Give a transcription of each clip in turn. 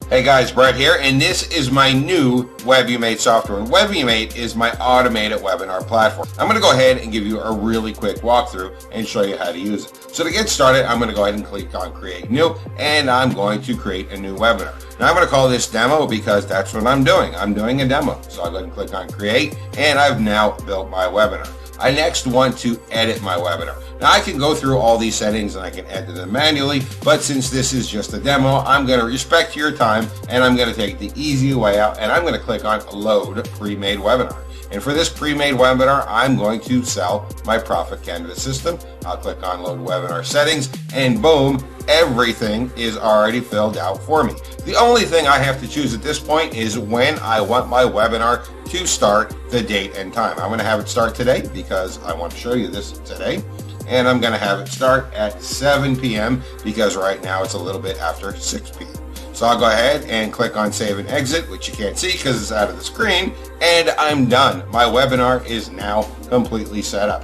Hey guys, Brett here, and this is my new webbbymate software. And webbbymate is my automated webinar platform. I'm going to go ahead and give you a really quick walkthrough and show you how to use it. So to get started, I'm going to go ahead and click on Create New, and I'm going to create a new webinar. Now I'm going to call this Demo because that's what I'm doing. I'm doing a demo. So I'll go ahead and click on Create, and I've now built my webinar. I next want to edit my webinar. Now I can go through all these settings and I can edit them manually, but since this is just a demo, I'm going to respect your time and I'm going to take the easy way out, and I'm going to click on Load Pre-Made Webinar. And for this pre-made webinar, I'm going to sell my Profit Canvas system. I'll click on Load Webinar Settings, and boom, everything is already filled out for me. The only thing I have to choose at this point is when I want my webinar to start, the date and time. I'm going to have it start today because I want to show you this today. And I'm going to have it start at 7 p.m. because right now it's a little bit after 6 p.m. So I'll go ahead and click on Save and Exit, which you can't see because it's out of the screen, and I'm done. My webinar is now completely set up.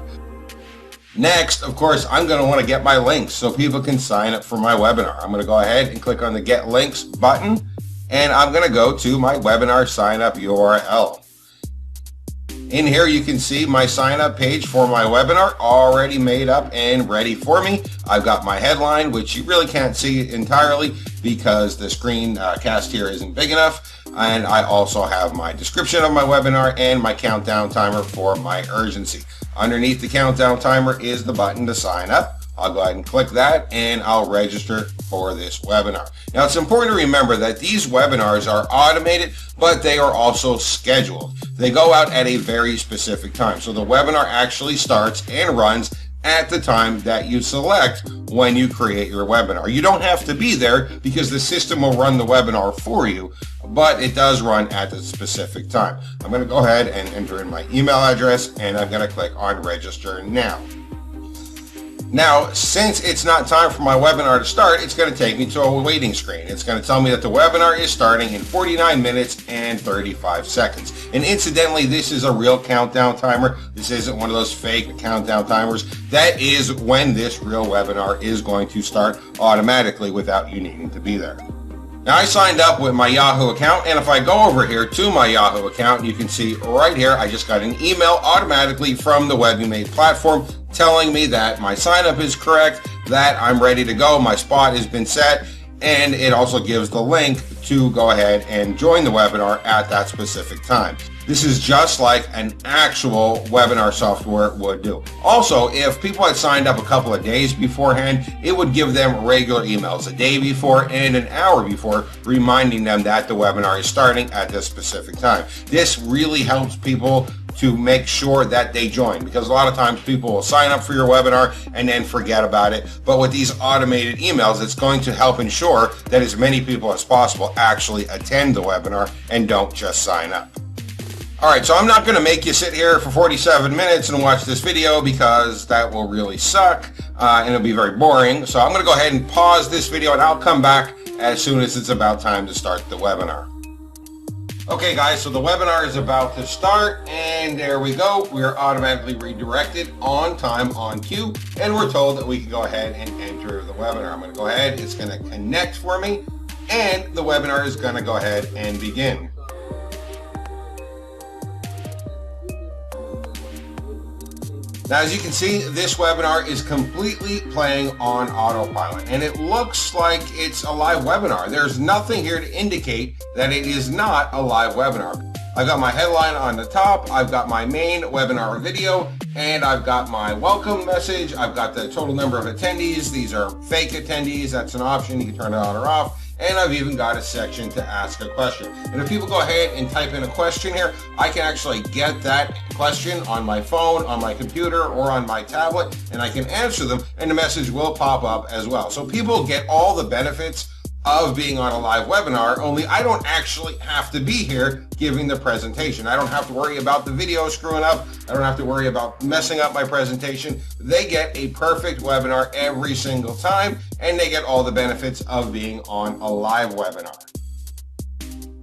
Next, of course, I'm going to want to get my links so people can sign up for my webinar. I'm going to go ahead and click on the Get Links button, and I'm going to go to my webinar sign up URL. In here you can see my sign up page for my webinar already made up and ready for me. I've got my headline, which you really can't see entirely because the screen cast here isn't big enough. And I also have my description of my webinar and my countdown timer for my urgency. Underneath the countdown timer is the button to sign up. I'll go ahead and click that and I'll register for this webinar. Now it's important to remember that these webinars are automated, but they are also scheduled. They go out at a very specific time. So the webinar actually starts and runs at the time that you select when you create your webinar. You don't have to be there because the system will run the webinar for you, but it does run at the specific time. I'm going to go ahead and enter in my email address, and I'm going to click on Register Now. Now, since it's not time for my webinar to start, it's going to take me to a waiting screen. It's going to tell me that the webinar is starting in 49 minutes and 35 seconds. And incidentally, this is a real countdown timer. This isn't one of those fake countdown timers. That is when this real webinar is going to start automatically without you needing to be there. Now I signed up with my Yahoo account, and if I go over here to my Yahoo account, you can see right here I just got an email automatically from the webbbymate platform telling me that my sign up is correct, that I'm ready to go, my spot has been set, and it also gives the link to go ahead and join the webinar at that specific time. This is just like an actual webinar software would do. Also, if people had signed up a couple of days beforehand, it would give them regular emails a day before and an hour before reminding them that the webinar is starting at this specific time. This really helps people to make sure that they join, because a lot of times people will sign up for your webinar and then forget about it. But with these automated emails, it's going to help ensure that as many people as possible actually attend the webinar and don't just sign up. Alright, so I'm not going to make you sit here for 47 minutes and watch this video because that will really suck and it'll be very boring. So I'm going to go ahead and pause this video and I'll come back as soon as it's about time to start the webinar. Okay guys, so the webinar is about to start, and there we go. We are automatically redirected on time, on cue, and we're told that we can go ahead and enter the webinar. I'm going to go ahead, it's going to connect for me, and the webinar is going to go ahead and begin. Now, as you can see, this webinar is completely playing on autopilot, and it looks like it's a live webinar. There's nothing here to indicate that it is not a live webinar. I've got my headline on the top, I've got my main webinar video, and I've got my welcome message. I've got the total number of attendees. These are fake attendees. That's an option. You can turn it on or off. And I've even got a section to ask a question. And if people go ahead and type in a question here, I can actually get that question on my phone, on my computer, or on my tablet, and I can answer them, and the message will pop up as well. So people get all the benefits of being on a live webinar, only I don't actually have to be here giving the presentation. I don't have to worry about the video screwing up. I don't have to worry about messing up my presentation. They get a perfect webinar every single time, and they get all the benefits of being on a live webinar.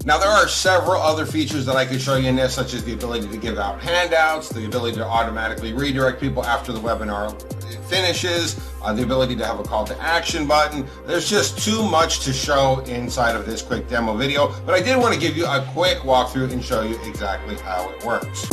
Now there are several other features that I could show you in this, such as the ability to give out handouts, the ability to automatically redirect people after the webinar finishes, the ability to have a call to action button. There's just too much to show inside of this quick demo video, but I did want to give you a quick walkthrough and show you exactly how it works.